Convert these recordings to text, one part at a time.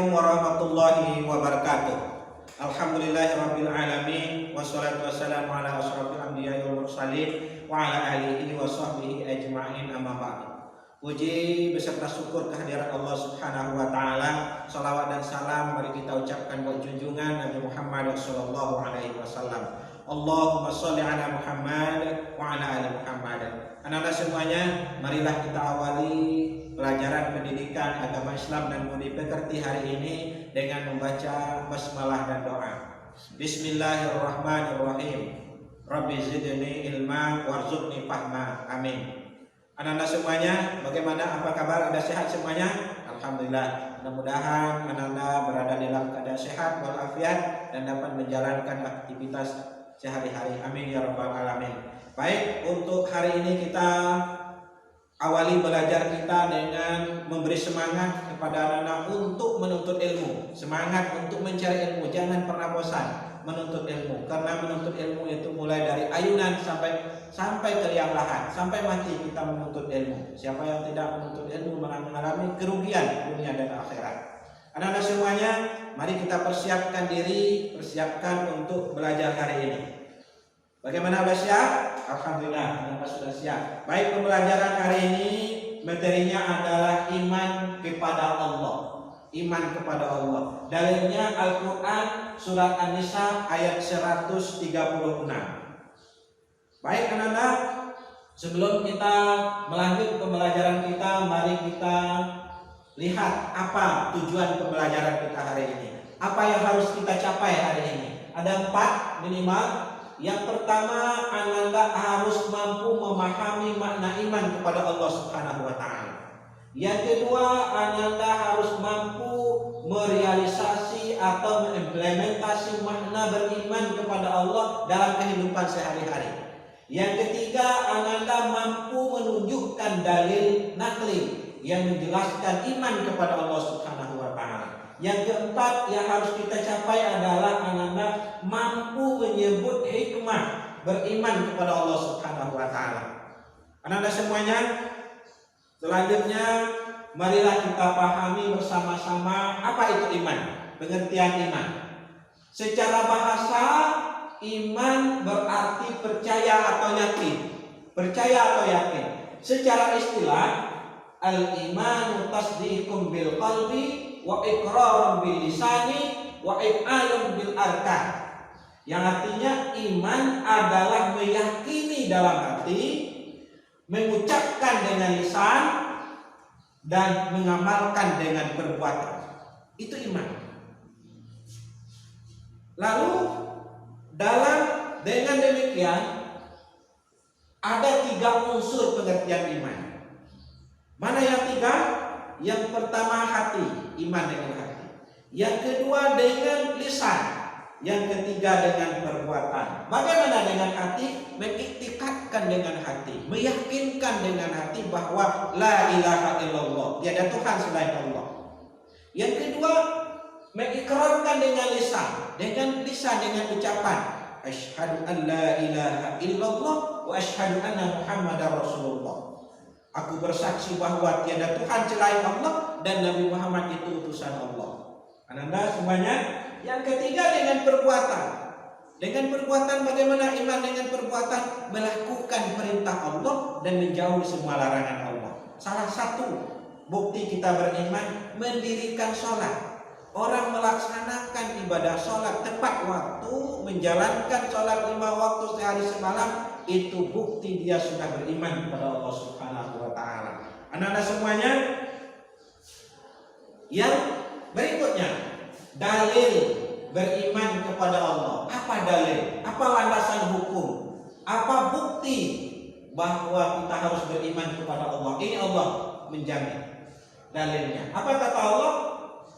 Assalamualaikum warahmatullahi wabarakatuh. Alhamdulillahirabbil alamin wassalatu wassalamu ala asyrofil anbiya'i wal mursalin wa ala alihi wa sahbihi ajma'in, amma ba'd. Puji beserta syukur kehadirat Allah Subhanahu wa taala. Shalawat dan salam mari kita ucapkan buat junjungan Nabi Muhammad sallallahu alaihi wasallam. Allahumma sholli ala Muhammad wa ala ali Muhammad. Anak-anak semuanya, marilah kita awali pelajaran pendidikan agama Islam dan budi pekerti hari ini dengan membaca basmalah dan doa. Bismillahirrahmanirrahim. Rabbi zidni ilma warzuqni fahma. Amin. Anak-anak semuanya, bagaimana, apa kabar? Ada sehat semuanya? Alhamdulillah. Mudah-mudahan anak-anak berada dalam keadaan sehat walafiat dan dapat menjalankan aktivitas sehari-hari. Amin ya rabbal alamin. Baik, untuk hari ini kita awali belajar kita dengan memberi semangat kepada anak-anak untuk menuntut ilmu. Semangat untuk mencari ilmu, jangan pernah bosan menuntut ilmu. Karena menuntut ilmu itu mulai dari ayunan sampai ke liang lahat, sampai mati kita menuntut ilmu. Siapa yang tidak menuntut ilmu mengalami kerugian dunia dan akhirat. Anak-anak semuanya, mari kita persiapkan diri, persiapkan untuk belajar hari ini. Bagaimana, sudah siap? Alhamdulillah, anak-anak sudah siap. Baik, pembelajaran hari ini materinya adalah iman kepada Allah. Iman kepada Allah. Dalilnya Al-Quran surat An-Nisa ayat 136. Baik anak-anak, sebelum kita melanjut pembelajaran kita, mari kita lihat apa tujuan pembelajaran kita hari ini. Apa yang harus kita capai hari ini? Ada 4 minimal. Yang pertama, anak-anak harus mampu memahami makna iman kepada Allah Subhanahu wa taala. Yang kedua, anak-anak harus mampu merealisasi atau mengimplementasi makna beriman kepada Allah dalam kehidupan sehari-hari. Yang ketiga, anak-anak mampu menunjukkan dalil nakli yang menjelaskan iman kepada Allah Subhanahu wa taala. Yang keempat yang harus kita capai adalah anak-anak mampu menyebut hikmah beriman kepada Allah Subhanahu wa taala. Anak-anak semuanya, selanjutnya marilah kita pahami bersama-sama apa itu iman, pengertian iman. Secara bahasa, iman berarti percaya atau yakin. Percaya atau yakin. Secara istilah, al-imanu tasdiqun bil qalbi wa iqrarun bil lisani wa if'alun bil arkan. Yang artinya iman adalah meyakini dalam hati, mengucapkan dengan lisan, dan mengamalkan dengan perbuatan. Itu iman. Lalu dengan demikian ada 3 unsur pengertian iman. Mana yang 3? Yang pertama hati, iman dengan hati. Yang kedua dengan lisan. Yang ketiga dengan perbuatan. Bagaimana dengan hati? Mengiktikadkan dengan hati, meyakinkan dengan hati bahwa la ilaha illallah, tiada Tuhan selain Allah. Yang kedua, mengikrarkan dengan lisan, dengan ucapan asyhadu an la ilaha illallah wa asyhadu anna Muhammadar Rasulullah. Aku bersaksi bahwa tiada Tuhan selain Allah dan Nabi Muhammad itu utusan Allah. Anak-anak semuanya, yang ketiga dengan perbuatan. Dengan perbuatan, bagaimana iman dengan perbuatan? Melakukan perintah Allah dan menjauhi semua larangan Allah. Salah satu bukti kita beriman, mendirikan sholat. Orang melaksanakan ibadah sholat tepat waktu, menjalankan sholat 5 waktu sehari semalam, itu bukti dia sudah beriman kepada Allah Subhanahu wa taala. Anak-anak semuanya, yang berikutnya, dalil beriman kepada Allah. Apa dalil? Apa landasan hukum? Apa bukti bahwa kita harus beriman kepada Allah? Ini Allah menjamin dalilnya. Apa kata Allah?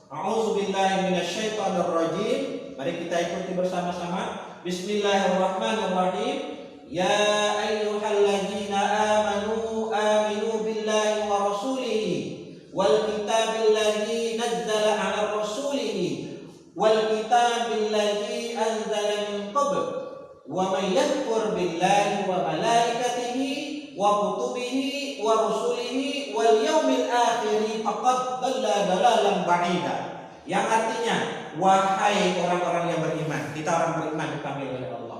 A'udzubillahi minasyaitonirrajim. Mari kita ikuti bersama-sama. Bismillahirrahmanirrahim. Ya ayyuhalladzina amanu aminu billahi wa rasulihi wal kitabil ladzi nazzala 'ala rasulihi wal kitabil ladzi anzala min qabl wa may yakfur billahi wa malaikatihi wa kutubihi wa rusulihi wal yawmil akhir faqad dhalla dhalalan ba'ida. yang artinya wahai orang-orang yang beriman. Kita orang beriman dipanggil oleh Allah.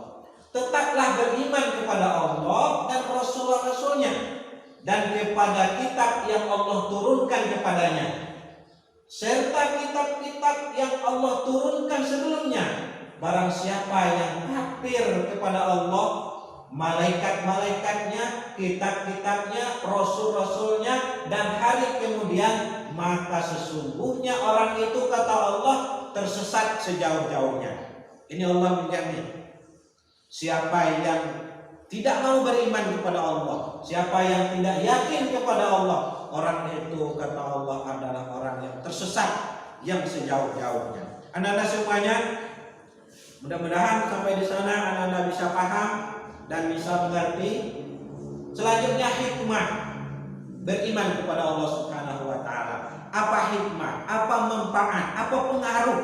Tetaplah beriman kepada Allah dan Rasul-Rasulnya dan kepada kitab yang Allah turunkan kepadanya, serta kitab-kitab yang Allah turunkan sebelumnya. Barang siapa yang kafir kepada Allah, malaikat-malaikatnya, kitab-kitabnya, rasul-rasulnya, dan hari kemudian, maka sesungguhnya orang itu, kata Allah, tersesat sejauh-jauhnya. Ini Allah menjamin. Siapa yang tidak mau beriman kepada Allah, siapa yang tidak yakin kepada Allah, orang itu, kata Allah, adalah orang yang tersesat yang sejauh-jauhnya. Anak-anak semuanya, mudah-mudahan sampai di sana anak-anak bisa paham dan bisa mengerti. Selanjutnya hikmah beriman kepada Allah Subhanahu wa taala. Apa hikmah? Apa manfaat? Apa pengaruh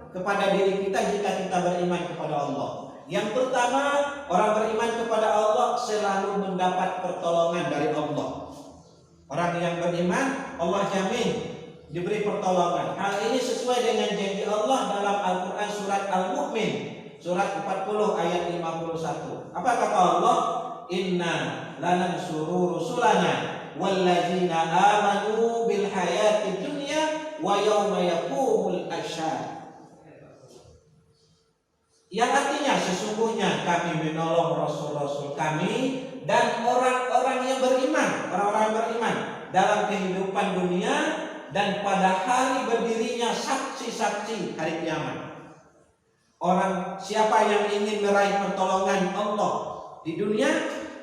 kepada diri kita jika kita beriman kepada Allah? Yang pertama, orang beriman kepada Allah selalu mendapat pertolongan dari Allah. Orang yang beriman, Allah jamin diberi pertolongan. Hal ini sesuai dengan janji Allah dalam Al-Quran surat Al-Mu'min, surat 40 ayat 51. Apa kata Allah? Inna lanansuru rusulana walladzina amanu bil hayati dunya wa yawma yaqumul ashhad. Yang artinya sesungguhnya kami menolong rasul-rasul kami dan orang-orang yang beriman, orang-orang yang beriman dalam kehidupan dunia dan pada hari berdirinya saksi-saksi hari kiamat. Orang siapa yang ingin meraih pertolongan Allah di dunia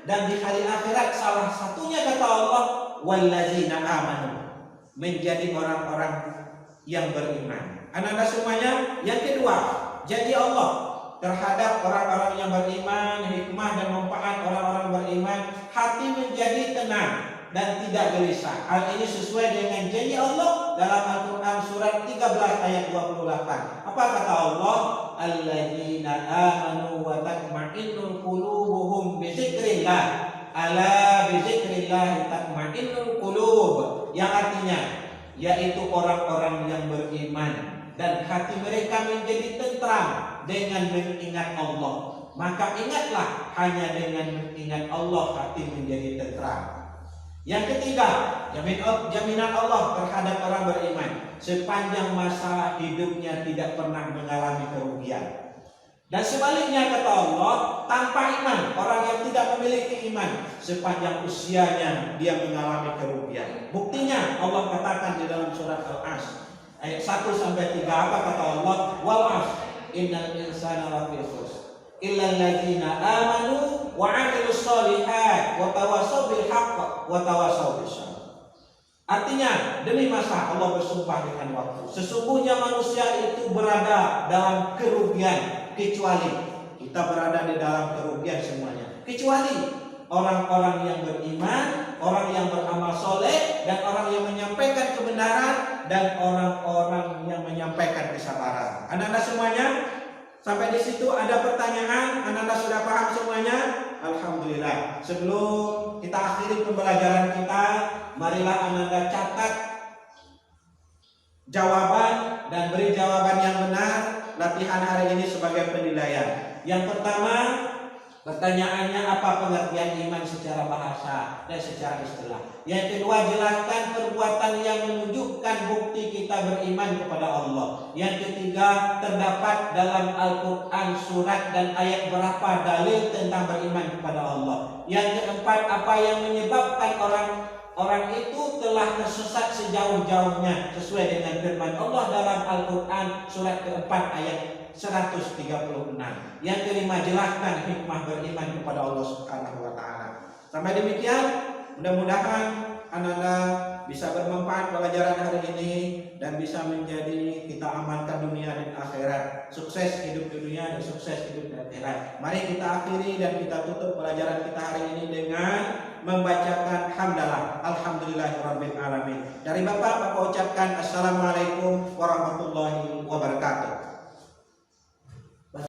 dan di hari akhirat, salah satunya kata Allah, wallazina amanu, menjadi orang-orang yang beriman. Anak-anak semuanya, yang kedua, janji Allah terhadap orang-orang yang beriman, hikmah dan manfaat orang-orang beriman, hati menjadi tenang dan tidak gelisah. Hal ini sesuai dengan janji Allah dalam Al-Quran surat 13 ayat 28. Apa kata Allah? Alladzina amanu wa tatma'innul qulubuhum bi dzikrillah. Ala bi dzikrillah tatma'innul qulub. Yang artinya yaitu orang-orang yang beriman dan hati mereka menjadi tentram dengan mengingat Allah. Maka ingatlah, hanya dengan mengingat Allah hati menjadi tentram. Yang ketiga, jaminan Allah terhadap orang beriman sepanjang masa hidupnya tidak pernah mengalami kerugian. Dan sebaliknya kata Allah, tanpa iman, orang yang tidak memiliki iman sepanjang usianya dia mengalami kerugian. Buktinya Allah katakan di dalam surat Al-Asr ayat 1 sampai 3, apa kata Allah? Wal 'ashr innal insana lafi khusr illa alladzina amanu wa 'amilus shalihat wa tawassaw bil haqq wa tawassaw bis sabr. Artinya, demi masa Allah bersumpah dengan waktu, sesungguhnya manusia itu berada dalam kerugian, kecuali kita berada di dalam kerugian semuanya, kecuali orang-orang yang beriman, orang yang beramal soleh, dan orang yang menyampaikan kebenaran, dan orang-orang yang menyampaikan kesabaran. Anak-anak semuanya, sampai di situ ada pertanyaan? Anak-anak sudah paham semuanya? Alhamdulillah. Sebelum kita akhiri pembelajaran kita, marilah anak-anak catat jawaban dan beri jawaban yang benar. Latihan hari ini sebagai penilaian. Yang pertama, pertanyaannya apa pengertian iman secara bahasa dan secara istilah. Yang kedua, jelaskan perbuatan yang menunjukkan bukti kita beriman kepada Allah. Yang ketiga, terdapat dalam Al-Quran surat dan ayat berapa dalil tentang beriman kepada Allah. Yang keempat, apa yang menyebabkan orang itu telah tersesat sejauh-jauhnya sesuai dengan firman Allah dalam Al-Quran surat keempat ayat 136. Yang kelima, jelaskan hikmah beriman kepada Allah Subhanahu wa taala. Sampai demikian, mudah-mudahan anak-anak bisa bermanfaat pelajaran hari ini dan bisa menjadi kita amankan dunia dan akhirat. Sukses hidup dunia dan sukses hidup di akhirat. Mari kita akhiri dan kita tutup pelajaran kita hari ini dengan membacakan hamdalah. Alhamdulillahirabbil alamin. Dari Bapak ucapkan assalamualaikum warahmatullahi wabarakatuh.